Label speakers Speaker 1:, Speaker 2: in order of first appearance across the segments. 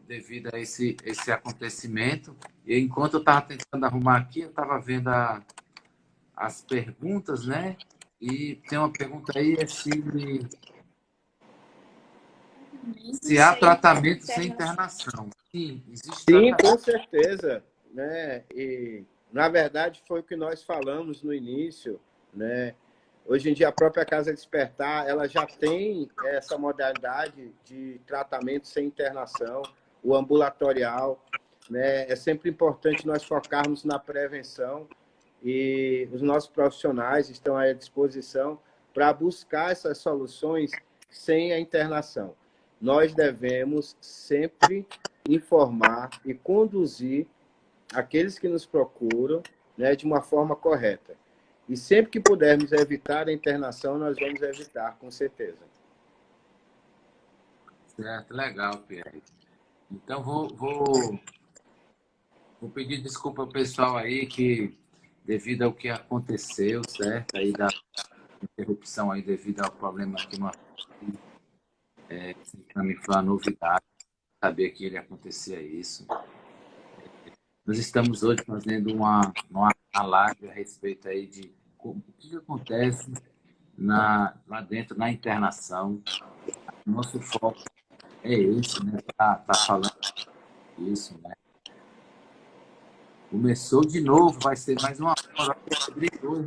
Speaker 1: devido a esse acontecimento. E enquanto eu estava tentando arrumar aqui, eu estava vendo as perguntas, né? E tem uma pergunta aí, se há tratamento sem internação. Sim, existe
Speaker 2: Sim,
Speaker 1: tratamento.
Speaker 2: com certeza, né? E na verdade foi o que nós falamos no início, né? Hoje em dia a própria Casa Despertar, ela já tem essa modalidade de tratamento sem internação, o ambulatorial, né? É sempre importante nós focarmos na prevenção e os nossos profissionais estão à disposição para buscar essas soluções sem a internação. Nós devemos sempre informar e conduzir aqueles que nos procuram, né, de uma forma correta. E sempre que pudermos evitar a internação, nós vamos evitar, com certeza.
Speaker 1: Certo, legal, Pierre. Então, vou pedir desculpa ao pessoal aí que, devido ao que aconteceu, certo? Aí da interrupção aí devido ao problema aqui no para mim foi uma novidade saber que ele acontecia isso. Nós estamos hoje fazendo uma live a respeito aí de o que acontece lá dentro, na internação. Nosso foco é esse, né? Tá falando isso, né? Começou de novo, vai ser mais uma hora. Rodrigo.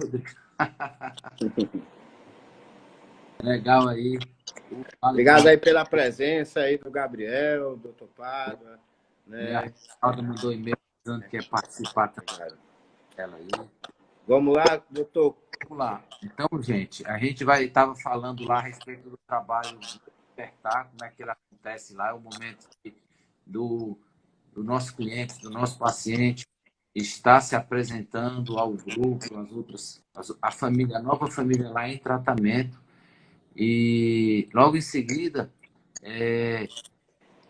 Speaker 1: Legal aí.
Speaker 2: Obrigado aí pela presença aí do Gabriel, do Dr. Pádua, né?
Speaker 1: A mandou e-mail dizendo que quer participar dela aí.
Speaker 2: Vamos lá, doutor.
Speaker 1: Vamos lá. Então, gente, a gente estava falando lá a respeito do trabalho de despertar, como é que ele acontece lá, é o momento do nosso cliente, do nosso paciente, está se apresentando ao grupo, a família, a nova família lá em tratamento. E logo em seguida,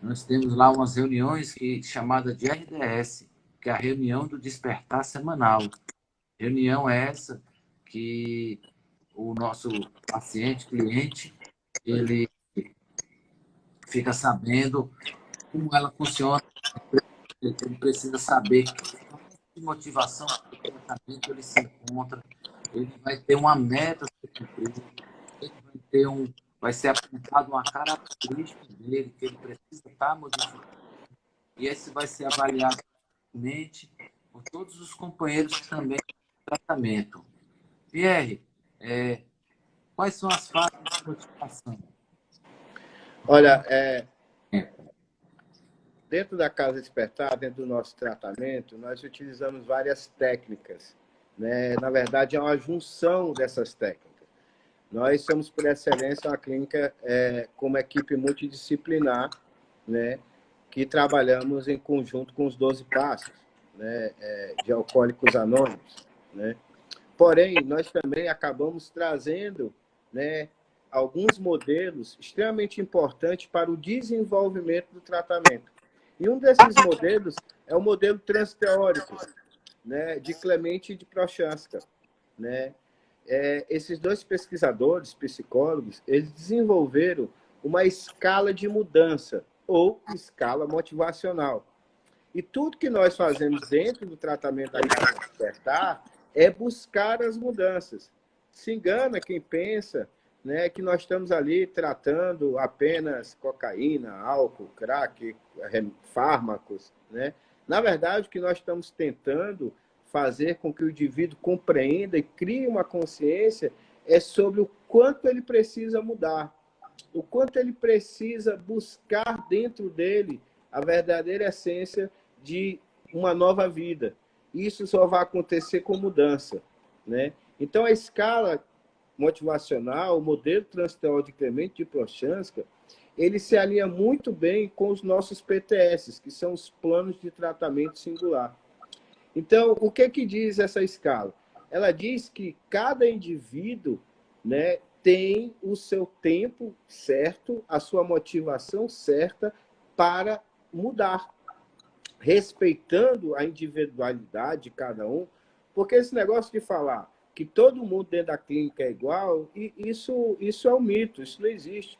Speaker 1: nós temos lá umas reuniões chamadas de RDS, que é a reunião do despertar semanal. Reunião essa que o nosso paciente, cliente, ele fica sabendo como ela funciona. Ele precisa saber que motivação, que tratamento ele se encontra. Ele vai ter uma meta a ser cumprida. Ele vai ser apresentado uma característica dele que ele precisa estar modificando. E esse vai ser avaliado por todos os companheiros que também têm tratamento. Pierre, quais são as fases de motivação?
Speaker 2: Olha, dentro da Casa Despertar, dentro do nosso tratamento, nós utilizamos várias técnicas, né? Na verdade, é uma junção dessas técnicas. Nós somos, por excelência, uma clínica com uma equipe multidisciplinar, né? Que trabalhamos em conjunto com os 12 passos, né? De Alcoólicos Anônimos, né? Porém, nós também acabamos trazendo, né, alguns modelos extremamente importantes para o desenvolvimento do tratamento. E um desses modelos é o modelo transteórico, né, de Clemente e de Prochaska, né? Esses dois pesquisadores, psicólogos, eles desenvolveram uma escala de mudança ou escala motivacional. E tudo que nós fazemos dentro do tratamento da Casa Despertar é buscar as mudanças. Se engana quem pensa, né, que nós estamos ali tratando apenas cocaína, álcool, crack, fármacos, né? Na verdade, o que nós estamos tentando fazer com que o indivíduo compreenda e crie uma consciência é sobre o quanto ele precisa mudar, o quanto ele precisa buscar dentro dele a verdadeira essência de uma nova vida. Isso só vai acontecer com mudança, né? Então, a escala motivacional, o modelo transteórico de Clemente de Prochaska, ele se alinha muito bem com os nossos PTS, que são os planos de tratamento singular. Então, o que diz essa escala? Ela diz que cada indivíduo, né, tem o seu tempo certo, a sua motivação certa para mudar, respeitando a individualidade de cada um, porque esse negócio de falar que todo mundo dentro da clínica é igual, isso é um mito, isso não existe.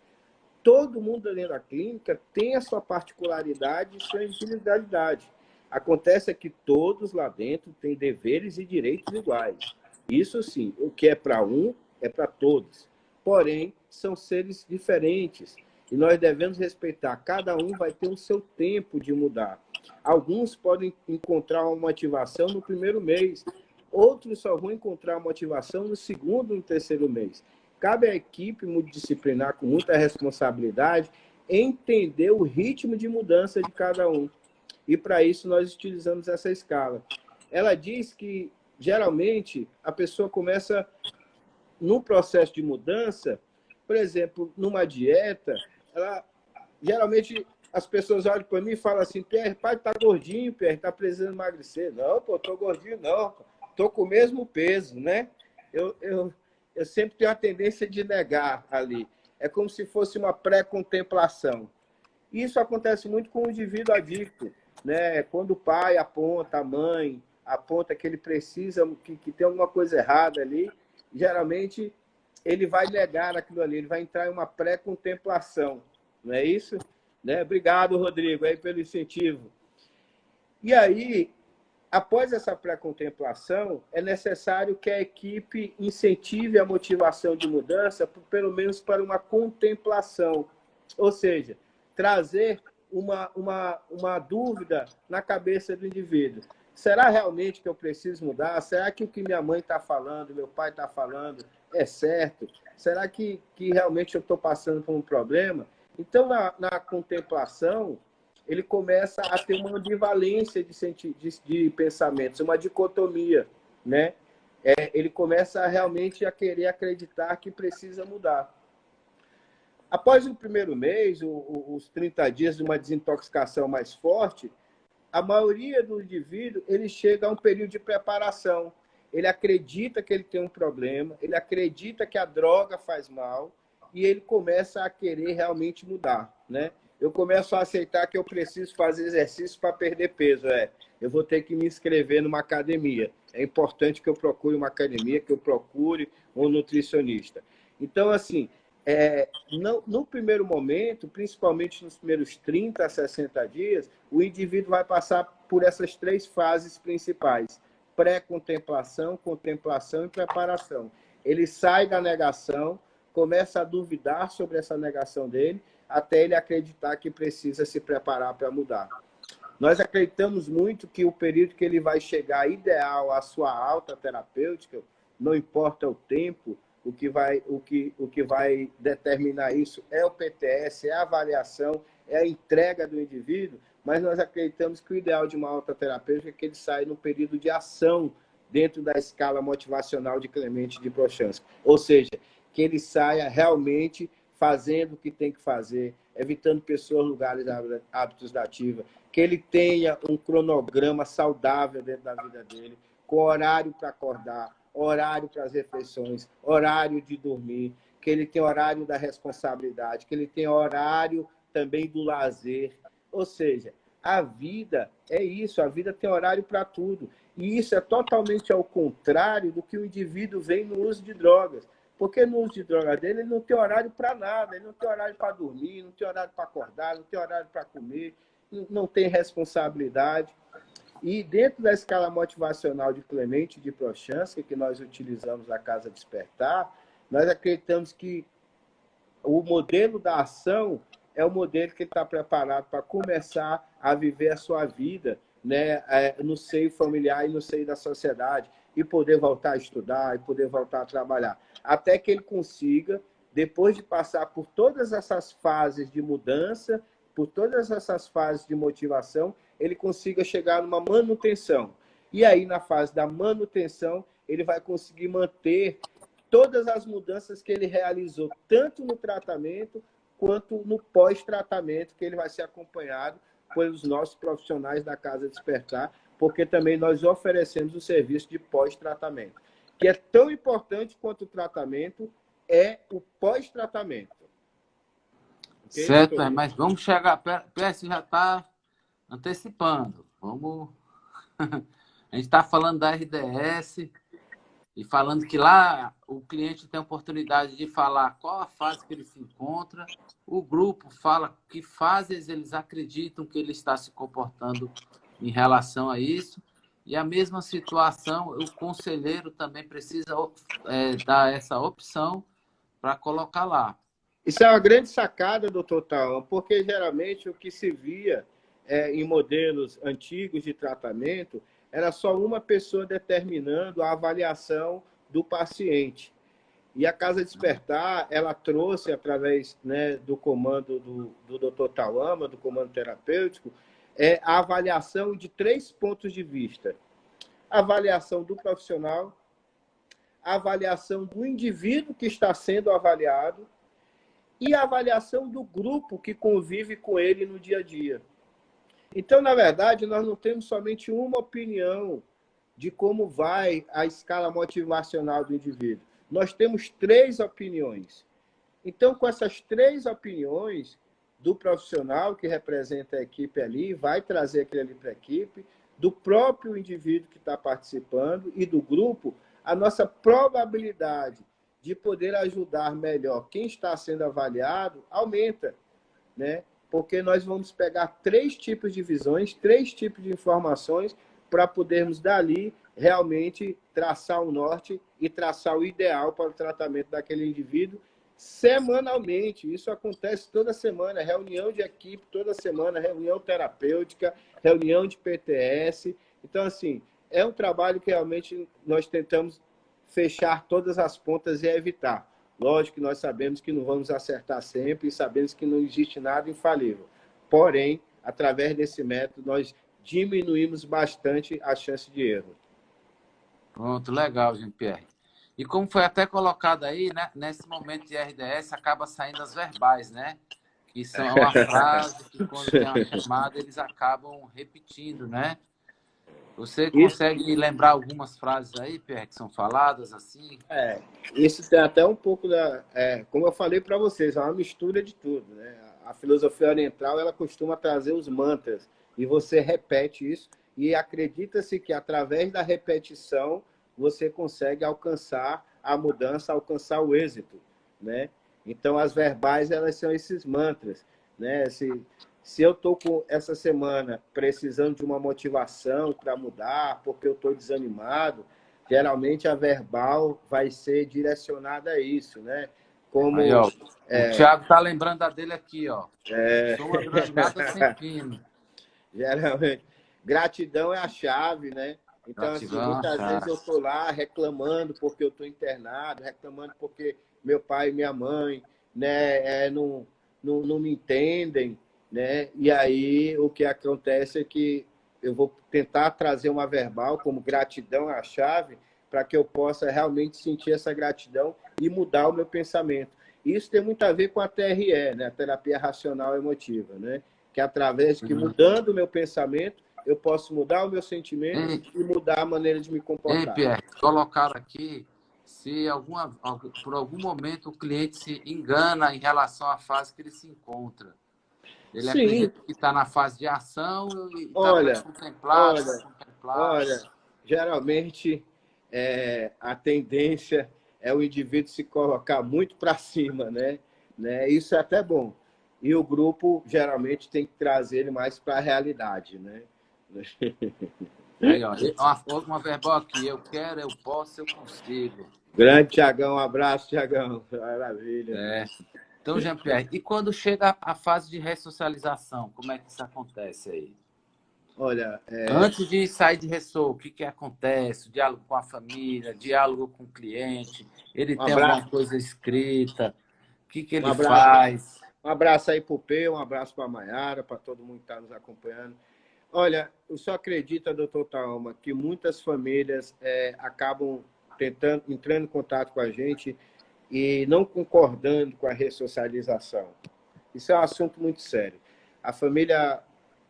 Speaker 2: todo mundo dentro da clínica tem a sua particularidade e sua individualidade. Acontece que todos lá dentro têm deveres e direitos iguais. Isso sim, o que é para um é para todos. Porém, são seres diferentes e nós devemos respeitar. Cada um vai ter o seu tempo de mudar. Alguns podem encontrar uma motivação no primeiro mês, outros só vão encontrar motivação no segundo e no terceiro mês. Cabe à equipe multidisciplinar, com muita responsabilidade, entender o ritmo de mudança de cada um. E, para isso, nós utilizamos essa escala. Ela diz que, geralmente, a pessoa começa, num processo de mudança, por exemplo, numa dieta, geralmente as pessoas olham para mim e falam assim: Pierre, pai, tá gordinho, Pierre, tá precisando emagrecer. Não, pô, tô gordinho, não. Tô com o mesmo peso, né? Eu sempre tenho a tendência de negar ali. É como se fosse uma pré-contemplação. Isso acontece muito com o indivíduo adicto, né? Quando o pai aponta, a mãe aponta que ele precisa, que tem alguma coisa errada ali, geralmente ele vai negar aquilo ali, ele vai entrar em uma pré-contemplação, não é isso? Né? Obrigado, Rodrigo, aí pelo incentivo. E aí, após essa pré-contemplação, é necessário que a equipe incentive a motivação de mudança, pelo menos para uma contemplação, ou seja, trazer uma dúvida na cabeça do indivíduo. Será realmente que eu preciso mudar? Será que o que minha mãe está falando, meu pai está falando, é certo? Será que realmente eu estou passando por um problema? Então, na contemplação, ele começa a ter uma ambivalência de pensamentos, uma dicotomia, né? Ele começa realmente a querer acreditar que precisa mudar. Após o primeiro mês, os 30 dias de uma desintoxicação mais forte, a maioria do indivíduo ele chega a um período de preparação. Ele acredita que ele tem um problema, ele acredita que a droga faz mal e ele começa a querer realmente mudar, né? Eu começo a aceitar que eu preciso fazer exercício para perder peso. Eu vou ter que me inscrever numa academia. É importante que eu procure uma academia, que eu procure um nutricionista. Então, assim, no primeiro momento, principalmente nos primeiros 30 a 60 dias, o indivíduo vai passar por essas 3 fases principais: pré-contemplação, contemplação e preparação. Ele sai da negação, começa a duvidar sobre essa negação dele, até ele acreditar que precisa se preparar para mudar. Nós acreditamos muito que o período que ele vai chegar ideal à sua alta terapêutica, não importa o tempo, o que vai determinar isso é o PTS, é a avaliação, é a entrega do indivíduo, mas nós acreditamos que o ideal de uma alta terapêutica é que ele saia no período de ação dentro da escala motivacional de Clemente de Prochaska. Ou seja, que ele saia realmente fazendo o que tem que fazer, evitando pessoas, lugares, hábitos da ativa, que ele tenha um cronograma saudável dentro da vida dele, com horário para acordar, horário para as refeições, horário de dormir, que ele tenha horário da responsabilidade, que ele tenha horário também do lazer. Ou seja, a vida é isso, a vida tem horário para tudo. E isso é totalmente ao contrário do que o indivíduo vem no uso de drogas. Porque no uso de droga dele, ele não tem horário para nada, ele não tem horário para dormir, não tem horário para acordar, não tem horário para comer, não tem responsabilidade. E dentro da escala motivacional de Clemente de Prochaska, que nós utilizamos na Casa Despertar, nós acreditamos que o modelo da ação é o modelo que ele está preparado para começar a viver a sua vida, né, no seio familiar e no seio da sociedade, e poder voltar a estudar, e poder voltar a trabalhar. Até que ele consiga, depois de passar por todas essas fases de mudança, por todas essas fases de motivação, ele consiga chegar numa manutenção. E aí, na fase da manutenção, ele vai conseguir manter todas as mudanças que ele realizou, tanto no tratamento quanto no pós-tratamento, que ele vai ser acompanhado pelos nossos profissionais da Casa Despertar, porque também nós oferecemos o serviço de pós-tratamento, que é tão importante quanto o tratamento, é o pós-tratamento.
Speaker 1: Okay, certo, doutor? Mas vamos chegar, PS já está antecipando. Vamos. A gente está falando da RDS, e falando que lá o cliente tem a oportunidade de falar qual a fase que ele se encontra, o grupo fala que fases eles acreditam que ele está se comportando em relação a isso, e a mesma situação, o conselheiro também precisa dar essa opção para colocar lá.
Speaker 2: Isso é uma grande sacada, doutor Taon, porque geralmente o que se via em modelos antigos de tratamento era só uma pessoa determinando a avaliação do paciente. E a Casa Despertar, ela trouxe, através, né, do comando do Dr. Tawama, do comando terapêutico, a avaliação de 3 pontos de vista. A avaliação do profissional, a avaliação do indivíduo que está sendo avaliado e a avaliação do grupo que convive com ele no dia a dia. Então, na verdade, nós não temos somente uma opinião de como vai a escala motivacional do indivíduo. Nós temos 3 opiniões. Então, com essas 3 opiniões do profissional que representa a equipe ali, vai trazer aquele ali para a equipe, do próprio indivíduo que está participando e do grupo, a nossa probabilidade de poder ajudar melhor quem está sendo avaliado aumenta, né? Porque nós vamos pegar 3 tipos de visões, 3 tipos de informações para podermos dali realmente traçar o norte e traçar o ideal para o tratamento daquele indivíduo semanalmente. Isso acontece toda semana, reunião de equipe toda semana, reunião terapêutica, reunião de PTS. Então, assim, é um trabalho que realmente nós tentamos fechar todas as pontas e evitar. Lógico que nós sabemos que não vamos acertar sempre e sabemos que não existe nada infalível. Porém, através desse método, nós diminuímos bastante a chance de erro.
Speaker 1: Pronto, legal, Jean-Pierre. E como foi até colocado aí, né, nesse momento de RDS, acaba saindo as verbais, né? Que são uma frase que, quando tem uma chamada, eles acabam repetindo, né? Você consegue lembrar algumas frases aí, Pierre, que são faladas assim?
Speaker 2: Isso tem até um pouco da... como eu falei para vocês, é uma mistura de tudo, né? A filosofia oriental, ela costuma trazer os mantras, e você repete isso, e acredita-se que através da repetição você consegue alcançar a mudança, alcançar o êxito, né? Então, as verbais, elas são esses mantras, né? Se eu estou essa semana precisando de uma motivação para mudar, porque eu estou desanimado, geralmente a verbal vai ser direcionada a isso, né? Como
Speaker 1: aí, ó, o Thiago tá lembrando a dele aqui, ó. Sou uma granada sem fim.
Speaker 2: Geralmente, gratidão é a chave, né? Então, assim, muitas vezes eu estou lá reclamando porque eu estou internado, reclamando porque meu pai e minha mãe, né, não me entendem, né? E aí o que acontece é que eu vou tentar trazer uma verbal como gratidão é a chave para que eu possa realmente sentir essa gratidão e mudar o meu pensamento. Isso tem muito a ver com a TRE, né? A terapia racional emotiva, né? Que através que mudando o meu pensamento, eu posso mudar o meu sentimento e mudar a maneira de me comportar.
Speaker 1: Pierre, colocaram aqui se por algum momento o cliente se engana em relação à fase que ele se encontra. Ele acredita que está na fase de ação e está pré-contemplado.
Speaker 2: Olha, geralmente a tendência é o indivíduo se colocar muito para cima, né? Isso é até bom. E o grupo, geralmente, tem que trazer ele mais para a realidade, né?
Speaker 1: Aí, ó, uma verbal aqui. Eu quero, eu posso, eu consigo.
Speaker 2: Grande Tiagão, um abraço, Tiagão. Maravilha.
Speaker 1: Então, Jean-Pierre, e quando chega a fase de ressocialização, como é que isso acontece aí?
Speaker 2: Olha,
Speaker 1: antes de sair de ressol, o que acontece? O diálogo com a família, diálogo com o cliente, ele tem alguma coisa escrita, o que ele faz?
Speaker 2: Um abraço aí para o P, um abraço para a Maiara, para todo mundo que está nos acompanhando. Olha, eu só acredito, doutor Taoma, que muitas famílias acabam entrando em contato com a gente e não concordando com a ressocialização. Isso é um assunto muito sério. A família,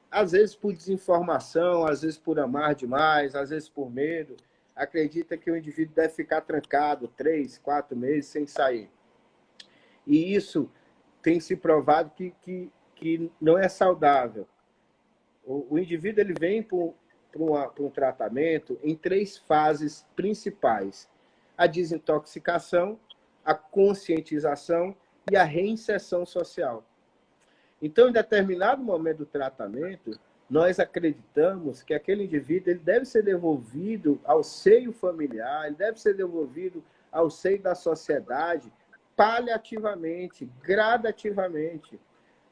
Speaker 2: às vezes por desinformação, às vezes por amar demais, às vezes por medo, acredita que o indivíduo deve ficar trancado 3, 4 meses sem sair. E isso tem se provado que não é saudável. O indivíduo ele vem para um tratamento em 3 fases principais. a desintoxicação, a conscientização e a reinserção social. Então, em determinado momento do tratamento, nós acreditamos que aquele indivíduo ele deve ser devolvido ao seio familiar, ele deve ser devolvido ao seio da sociedade, paliativamente, gradativamente.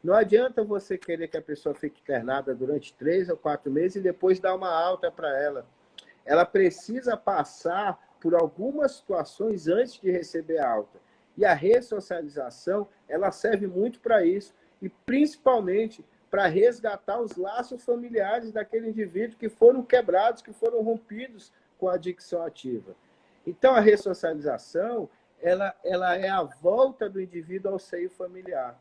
Speaker 2: Não adianta você querer que a pessoa fique internada durante 3 ou 4 meses e depois dar uma alta para ela. Ela precisa passar por algumas situações antes de receber a alta. E a ressocialização, ela serve muito para isso, e principalmente para resgatar os laços familiares daquele indivíduo que foram quebrados, que foram rompidos com a adicção ativa. Então, a ressocialização, ela é a volta do indivíduo ao seio familiar.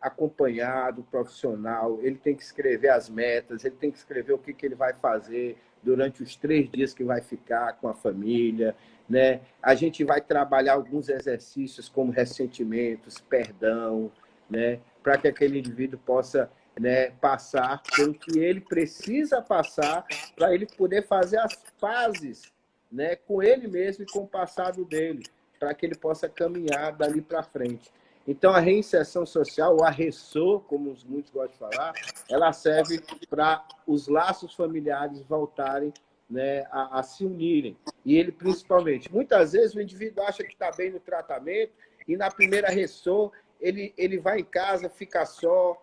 Speaker 2: Acompanhado, profissional, ele tem que escrever as metas, ele tem que escrever o que ele vai fazer durante os 3 dias que vai ficar com a família, né? A gente vai trabalhar alguns exercícios como ressentimentos, perdão, né? Para que aquele indivíduo possa, né, passar pelo que ele precisa passar para ele poder fazer as pazes, né, com ele mesmo e com o passado dele, para que ele possa caminhar dali para frente. Então, a reinserção social, o arressô, como muitos gostam de falar, ela serve para os laços familiares voltarem, né, a se unirem. E ele, principalmente. Muitas vezes, o indivíduo acha que está bem no tratamento e, na primeira arressô, ele vai em casa, fica só,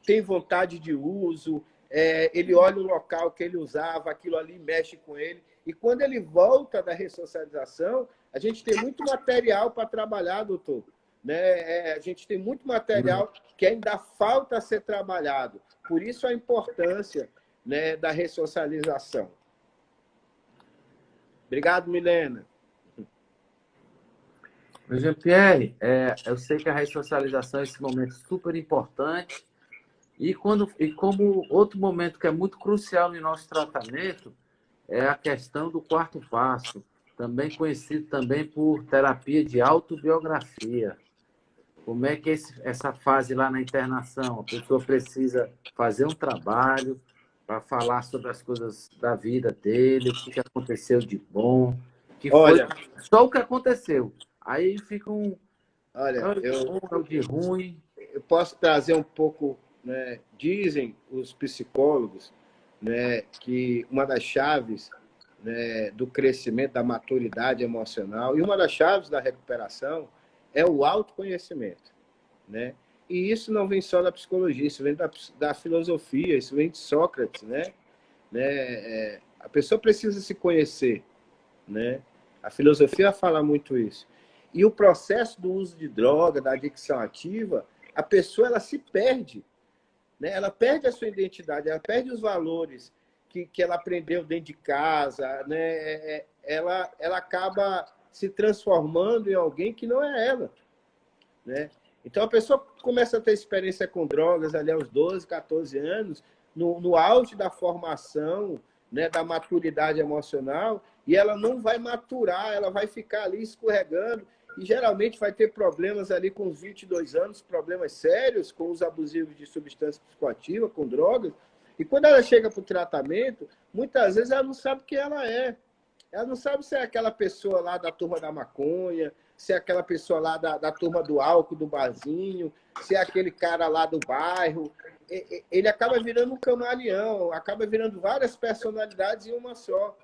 Speaker 2: tem vontade de uso, ele olha o local que ele usava, aquilo ali mexe com ele. E quando ele volta da ressocialização, a gente tem muito material para trabalhar, doutor. Né? A gente tem muito material que ainda falta ser trabalhado. Por isso a importância, né, da ressocialização. Obrigado, Milena.
Speaker 1: Meu Jean-Pierre, eu sei que a ressocialização é esse momento super importante e como outro momento que é muito crucial no nosso tratamento é a questão do quarto passo, também conhecido também por terapia de autobiografia. Como é que essa fase lá na internação? A pessoa precisa fazer um trabalho para falar sobre as coisas da vida dele, o que aconteceu de bom, que foi
Speaker 2: Olha,
Speaker 1: só o que aconteceu. Aí fica é
Speaker 2: olha,
Speaker 1: o de bom, é o de ruim.
Speaker 2: eu posso trazer um pouco, né, dizem os psicólogos, né, que uma das chaves, né, do crescimento, da maturidade emocional e uma das chaves da recuperação é o autoconhecimento, né? E isso não vem só da psicologia, isso vem da filosofia, isso vem de Sócrates, né? A pessoa precisa se conhecer, né? A filosofia fala muito isso. E o processo do uso de droga, da adicção ativa, a pessoa ela se perde, né? Ela perde a sua identidade, ela perde os valores que ela aprendeu dentro de casa, né? Ela acaba se transformando em alguém que não é ela, né? Então, a pessoa começa a ter experiência com drogas ali aos 12, 14 anos, no auge da formação, né, da maturidade emocional, e ela não vai maturar, ela vai ficar ali escorregando, e geralmente vai ter problemas ali com os 22 anos, problemas sérios com os abusivos de substância psicoativa, com drogas, e quando ela chega para o tratamento, muitas vezes ela não sabe quem ela é. Ela não sabe se é aquela pessoa lá da turma da maconha, se é aquela pessoa lá da turma do álcool, do barzinho, se é aquele cara lá do bairro. Ele acaba virando um camaleão, acaba virando várias personalidades em uma só.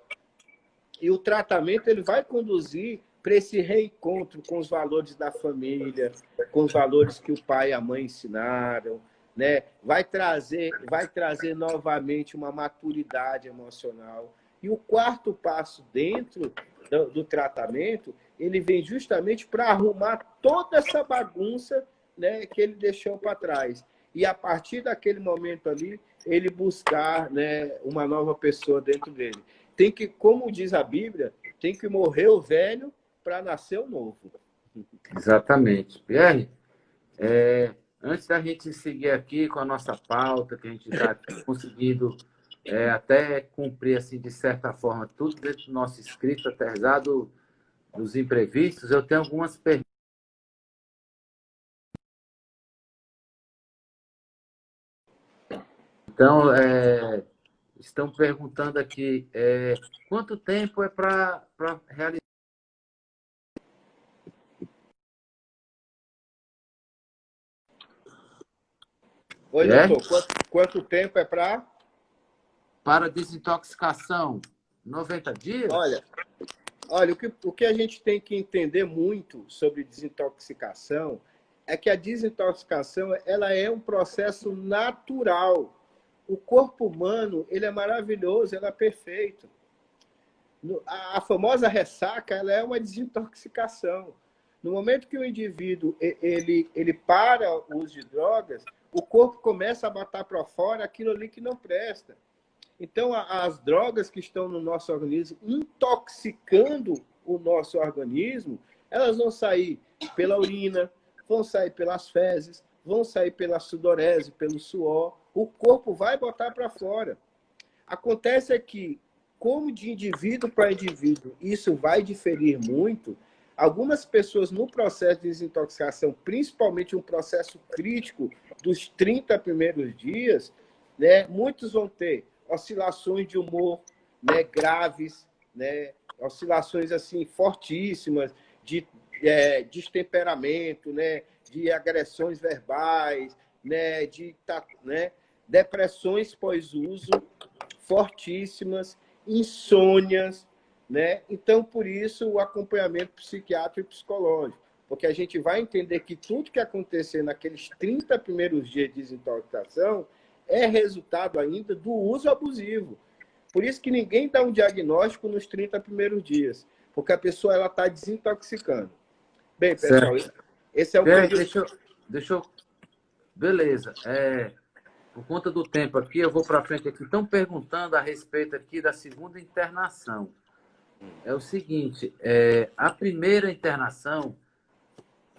Speaker 2: E o tratamento ele vai conduzir para esse reencontro com os valores da família, com os valores que o pai e a mãe ensinaram, né? Vai trazer novamente uma maturidade emocional. E o quarto passo dentro do tratamento, ele vem justamente para arrumar toda essa bagunça, né, que ele deixou para trás. E a partir daquele momento ali, ele buscar, né, uma nova pessoa dentro dele. Tem que, como diz a Bíblia, tem que morrer o velho para nascer o novo.
Speaker 1: Exatamente. Pierre, antes da gente seguir aqui com a nossa pauta, que a gente está conseguindo até cumprir, assim, de certa forma, tudo dentro do nosso escrito, apesar dos imprevistos, eu tenho algumas perguntas. Então, estão perguntando aqui, quanto tempo é para realizar
Speaker 2: Oi,
Speaker 1: Pierre?
Speaker 2: doutor. Quanto tempo é para?
Speaker 1: Para desintoxicação, 90 dias?
Speaker 2: Olha, olha, o que a gente tem que entender muito sobre desintoxicação é que a desintoxicação ela é um processo natural. O corpo humano ele é maravilhoso, ele é perfeito. A famosa ressaca ela é uma desintoxicação. No momento que o indivíduo ele para o uso de drogas, o corpo começa a botar para fora aquilo ali que não presta. Então, as drogas que estão no nosso organismo, intoxicando o nosso organismo, elas vão sair pela urina, vão sair pelas fezes, vão sair pela sudorese, pelo suor. O corpo vai botar para fora. Acontece é que, como de indivíduo para indivíduo, isso vai diferir muito. Algumas pessoas no processo de desintoxicação, principalmente um processo crítico dos 30 primeiros dias, né, muitos vão ter oscilações de humor, né, graves, né, oscilações assim fortíssimas de destemperamento, né, de agressões verbais, né, depressões pós-uso fortíssimas, insônias, né? Então, por isso, o acompanhamento psiquiátrico e psicológico, porque a gente vai entender que tudo que acontecer naqueles 30 primeiros dias de desintoxicação é resultado ainda do uso abusivo. Por isso que ninguém dá um diagnóstico nos 30 primeiros dias, porque a pessoa ela está desintoxicando. Bem, pessoal,
Speaker 1: Certo.
Speaker 2: esse é o
Speaker 1: Pierre,
Speaker 2: período.
Speaker 1: deixa eu... Beleza. Por conta do tempo aqui, eu vou para frente aqui. Estão perguntando a respeito aqui da segunda internação. É o seguinte, a primeira internação,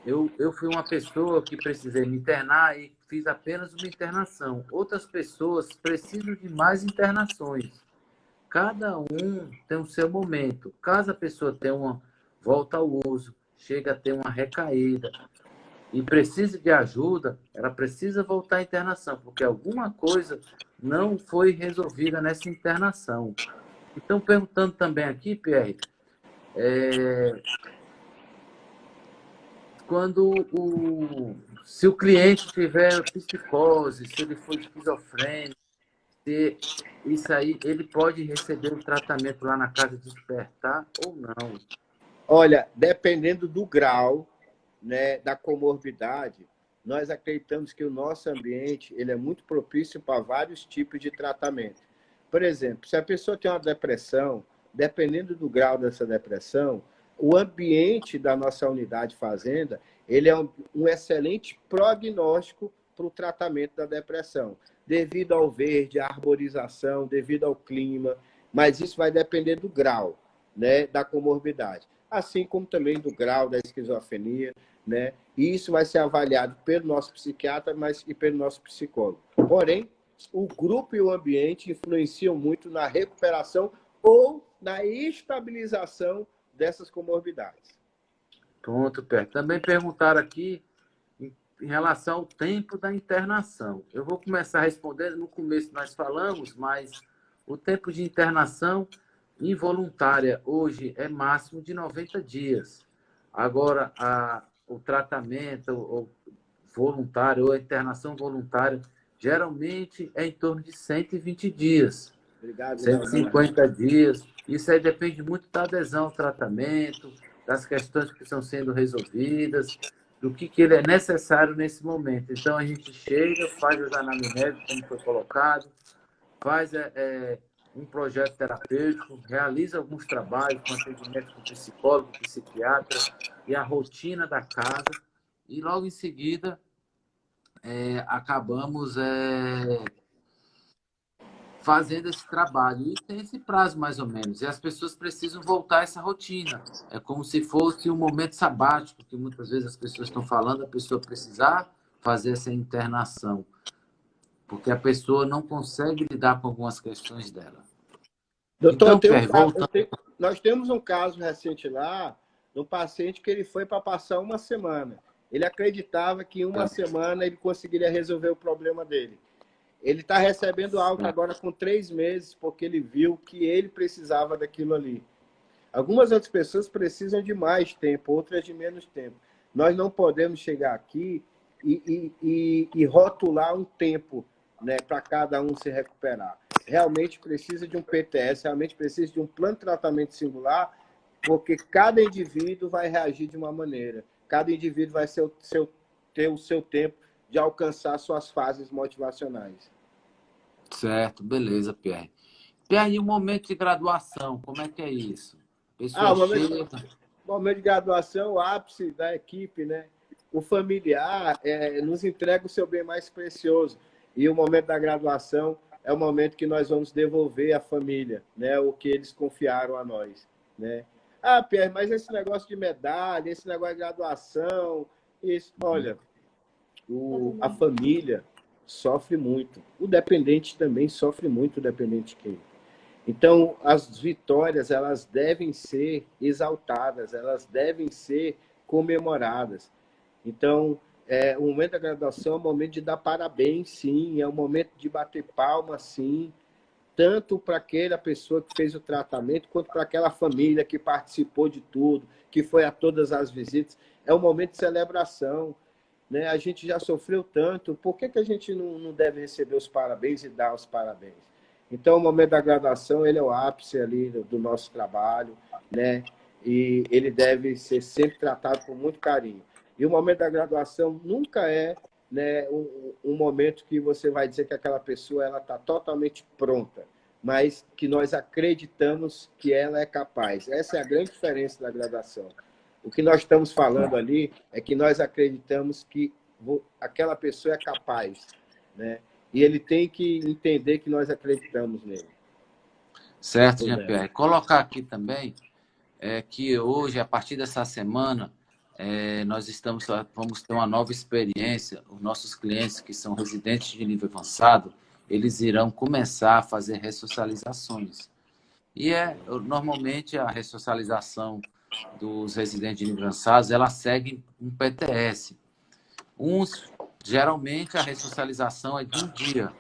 Speaker 1: eu fui uma pessoa que precisei me internar e fiz apenas uma internação. Outras pessoas precisam de mais internações. Cada um tem o seu momento. Caso a pessoa tenha uma volta ao uso, chega a ter uma recaída e precise de ajuda, ela precisa voltar à internação, porque alguma coisa não foi resolvida nessa internação. Então, perguntando também aqui, Pierre, se o cliente tiver psicose, se ele for esquizofrênico, se isso aí, ele pode receber um tratamento lá na casa de despertar ou não?
Speaker 2: Olha, dependendo do grau, né, da comorbidade, nós acreditamos que o nosso ambiente ele é muito propício para vários tipos de tratamento. Por exemplo, se a pessoa tem uma depressão, dependendo do grau dessa depressão, o ambiente da nossa unidade fazenda ele é um excelente prognóstico para o tratamento da depressão, devido ao verde, à arborização, devido ao clima, mas isso vai depender do grau, né, da comorbidade, assim como também do grau da esquizofrenia, né? E isso vai ser avaliado pelo nosso psiquiatra, mas e pelo nosso psicólogo. Porém, o grupo e o ambiente influenciam muito na recuperação ou na estabilização dessas comorbidades.
Speaker 1: Pronto, Pierre. Também perguntaram aqui em relação ao tempo da internação. Eu vou começar respondendo. No começo nós falamos, mas o tempo de internação involuntária hoje é máximo de 90 dias. Agora, o tratamento voluntário ou a internação voluntária geralmente é em torno de 120 dias,
Speaker 2: Obrigado, Leonardo.
Speaker 1: 150 dias. Isso aí depende muito da adesão ao tratamento, das questões que estão sendo resolvidas, do que ele é necessário nesse momento. Então, a gente chega, faz as anamnésis, como foi colocado, faz um projeto terapêutico, realiza alguns trabalhos com atendimento com psicólogo, psiquiatra e a rotina da casa, e logo em seguida acabamos fazendo esse trabalho. E tem esse prazo, mais ou menos. E as pessoas precisam voltar a essa rotina. É como se fosse um momento sabático, que muitas vezes as pessoas estão falando, a pessoa precisar fazer essa internação, porque a pessoa não consegue lidar com algumas questões dela.
Speaker 2: Doutor,
Speaker 1: Então, Pierre, voltando.
Speaker 2: nós temos um caso recente lá, de um paciente que ele foi para passar uma semana. Ele acreditava que em uma semana ele conseguiria resolver o problema dele. Ele está recebendo alta agora com 3 meses, porque ele viu que ele precisava daquilo ali. Algumas outras pessoas precisam de mais tempo, outras de menos tempo. Nós não podemos chegar aqui e rotular um tempo, né, para cada um se recuperar. Realmente precisa de um PTS, realmente precisa de um plano de tratamento singular, porque cada indivíduo vai reagir de uma maneira. Cada indivíduo vai ter o seu tempo de alcançar suas fases motivacionais.
Speaker 1: Certo, beleza, Pierre. Pierre, e o momento de graduação, como é que é isso? A pessoa
Speaker 2: O
Speaker 1: chega...
Speaker 2: momento de graduação, o ápice da equipe, né? O familiar nos entrega o seu bem mais precioso. E o momento da graduação é o momento que nós vamos devolver à família, né? O que eles confiaram a nós, né? Ah, Pierre, mas esse negócio de medalha, esse negócio de graduação, isso, olha, a família sofre muito. O dependente também sofre muito, o dependente químico. Então, as vitórias, elas devem ser exaltadas, elas devem ser comemoradas. Então, o momento da graduação é um momento de dar parabéns, sim, é um momento de bater palma, sim, tanto para aquela pessoa que fez o tratamento, quanto para aquela família que participou de tudo, que foi a todas as visitas. É um momento de celebração, né? A gente já sofreu tanto, por que a gente não deve receber os parabéns e dar os parabéns? Então, o momento da graduação, ele é o ápice ali do nosso trabalho, né? E ele deve ser sempre tratado com muito carinho. E o momento da graduação nunca é, né, um momento que você vai dizer que aquela pessoa ela está totalmente pronta, mas que nós acreditamos que ela é capaz. Essa é a grande diferença da graduação. O que nós estamos falando ali é que nós acreditamos que aquela pessoa é capaz, né? E ele tem que entender que nós acreditamos nele.
Speaker 1: Certo, Jean-Pierre. Colocar aqui também que hoje, a partir dessa semana, nós vamos ter uma nova experiência. Os nossos clientes que são residentes de nível avançado, eles irão começar a fazer ressocializações. E normalmente a ressocialização dos residentes de nível avançado, ela segue um PTS. Geralmente a ressocialização é de um dia.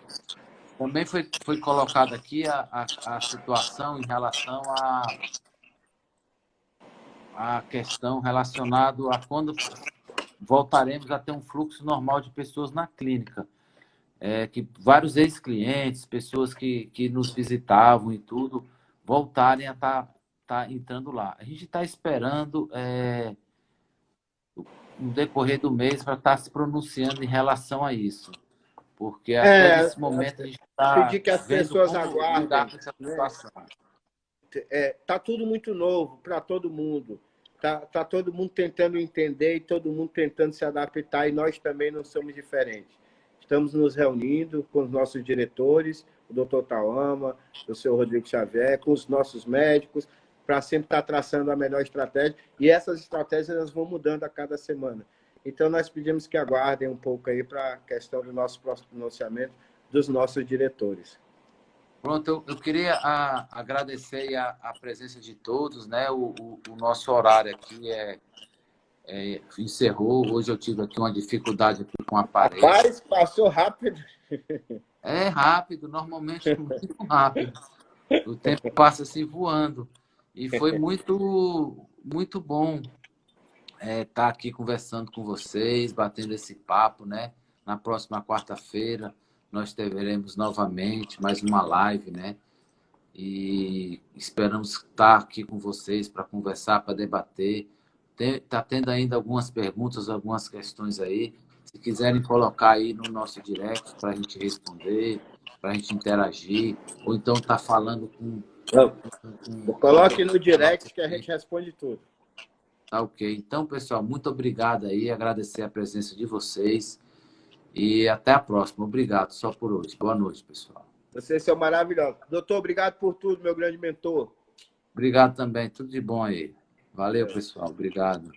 Speaker 1: Também foi colocada aqui a situação em relação à questão relacionada a quando voltaremos a ter um fluxo normal de pessoas na clínica. Que vários ex-clientes, pessoas que nos visitavam e tudo, voltarem a estar entrando lá. A gente está esperando no decorrer do mês para estar se pronunciando em relação a isso. Porque até nesse momento a gente está
Speaker 2: pedir que as
Speaker 1: vendo
Speaker 2: pessoas
Speaker 1: como
Speaker 2: aguardem,
Speaker 1: lidar com essa situação.
Speaker 2: Tá tudo muito novo para todo mundo. Tá todo mundo tentando entender e todo mundo tentando se adaptar, e nós também não somos diferentes. Estamos nos reunindo com os nossos diretores, o doutor Tawama, o senhor Rodrigo Xavier, com os nossos médicos, para sempre estar traçando a melhor estratégia, e essas estratégias elas vão mudando a cada semana. Então, nós pedimos que aguardem um pouco aí para a questão do nosso próximo pronunciamento dos nossos diretores.
Speaker 1: Pronto, eu queria agradecer a presença de todos, né? O nosso horário aqui encerrou. Hoje eu tive aqui uma dificuldade aqui com o aparelho.
Speaker 2: Rapaz, passou rápido.
Speaker 1: É rápido, normalmente muito rápido. O tempo passa assim voando. E foi muito, muito bom estar aqui conversando com vocês, batendo esse papo, né? Na próxima quarta-feira nós teremos novamente mais uma live, né? E esperamos estar aqui com vocês para conversar, para debater. Está tendo ainda algumas perguntas, algumas questões aí. Se quiserem colocar aí no nosso direct para a gente responder, para a gente interagir, ou então tá falando com...
Speaker 2: Coloque no direct que a gente responde tudo.
Speaker 1: Tá ok. Então, pessoal, muito obrigado aí, agradecer a presença de vocês e até a próxima. Obrigado só por hoje. Boa noite, pessoal.
Speaker 2: Vocês são maravilhosos. Doutor, obrigado por tudo, meu grande mentor.
Speaker 1: Obrigado também. Tudo de bom aí. Valeu, pessoal. Obrigado.